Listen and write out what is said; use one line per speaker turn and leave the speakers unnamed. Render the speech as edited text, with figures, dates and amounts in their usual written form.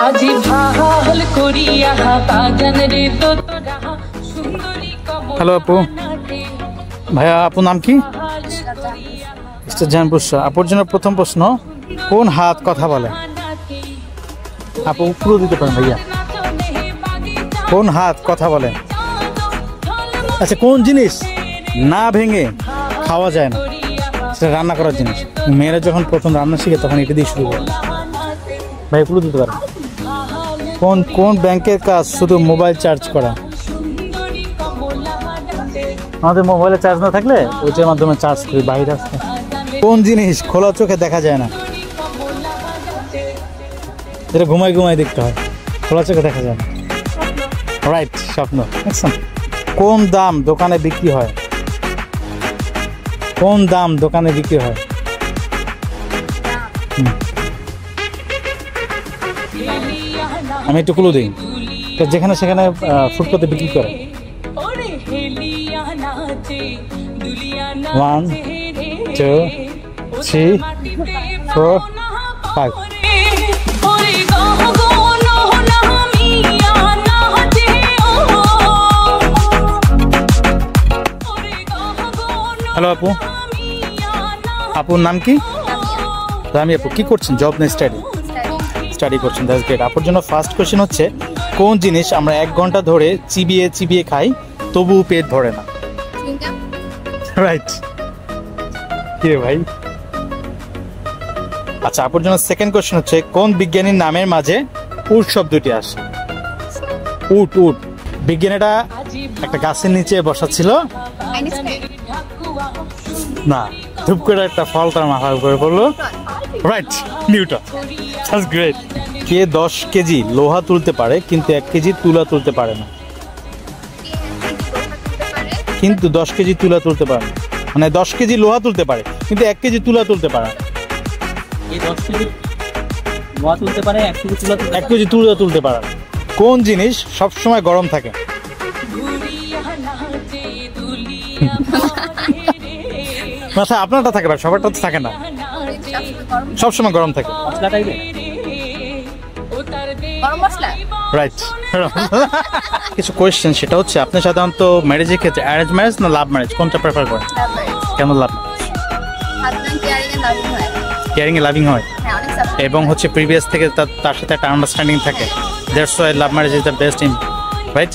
আজি ভাল করিয়া বাজান রে তোরা সুন্দরী কমল।
হ্যালো আপু, ভাইয়া আপুর নাম কি? মিস্টার জাহানপুর শাহ। আপুর জন্য প্রথম প্রশ্ন, কোন হাত কথা বলে? আপু উপরে দিতে পারেন ভাইয়া। কোন হাত কথা বলে? আচ্ছা, কোন জিনিস না ভেঙে খাওয়া যায় না? সেটা রান্না করার জিনিস। মেয়েরা যখন প্রথম রান্না শিখে তখন এটা দিয়ে শুরু করে। ভাই উপরে দিতে পারেন। কোন কোন ব্যাংকের কাজ শুধু মোবাইল চার্জ করা? আমাদের মোবাইলে চার্জ না থাকলে ওইটার মাধ্যমে চার্জ করি বাইরে আসতে। কোন জিনিস খোলা চোখে দেখা যায় না? যেটা ঘুমাই ঘুমাই দেখতে হয়, খোলা চোখে দেখা যায় না। রাইট, স্বপ্ন। কোন দাম দোকানে বিক্রি হয়? কোন দাম দোকানে বিক্রি হয়? আমি একটু ক্লু দিই, যেখানে সেখানে ফুটপাতে বিক্রি করে। 1 2 3 4 5। হ্যালো আপু, আপুর নাম কি? রামি আপু, কি করছেন? জব না স্টাডি? স্টাডি করছেন, দ্যাটস গ্রেট। আপুর জন্য ফার্স্ট কোশ্চেন হচ্ছে, কোন জিনিস আমরা 1 ঘন্টা ধরে চিবিয়ে চিবিয়ে খাই তবুও পেট ভরে না? রাইট। কি রে ভাই? আচ্ছা, আপুর জন্য সেকেন্ড কোশ্চেন হচ্ছে, কোন বিজ্ঞানীর নামের মাঝে উট শব্দটি আসে? উট উট বিজ্ঞানীটা একটা গাছের নিচে বসা ছিল না, ধূপ করে একটা ফল তার মাথার উপরে পড়লো। Right, Newton. That's great. K 10 KG লোহা তুলতে পারে কিন্তু 1 কেজি তুলা তুলতে পারে না? কিন্তু 10 কেজি তুলা তুলতে পারে না, মানে 10 কেজি লোহা তুলতে পারে কিন্তু 1 কেজি তুলা তুলতে পারে না।
10 কেজি লোহা তুলতে পারে, 1 কেজি তুলা
1 কেজি তুলা তুলতে পারে না। কোন জিনিস সবসময় গরম থাকে? আচ্ছা, আপনারটা থাকে না, সবারটা তো থাকে না, সবসময় গরম থাকে। রাইট। কিছু কোয়েশ্চেন, সেটা হচ্ছে, আপনি সাধারণত ম্যারেজের ক্ষেত্রে অ্যারেঞ্জ ম্যারেজ না লাভ ম্যারেজ কোনটা প্রেফার করেন? কেন লাভ ম্যারেজ? কেয়ারিং এ লাভিং হয় এবং হচ্ছে প্রিভিয়াস থেকে তার সাথে একটা আন্ডারস্ট্যান্ডিং থাকে। That's why love marriage is the best in, right?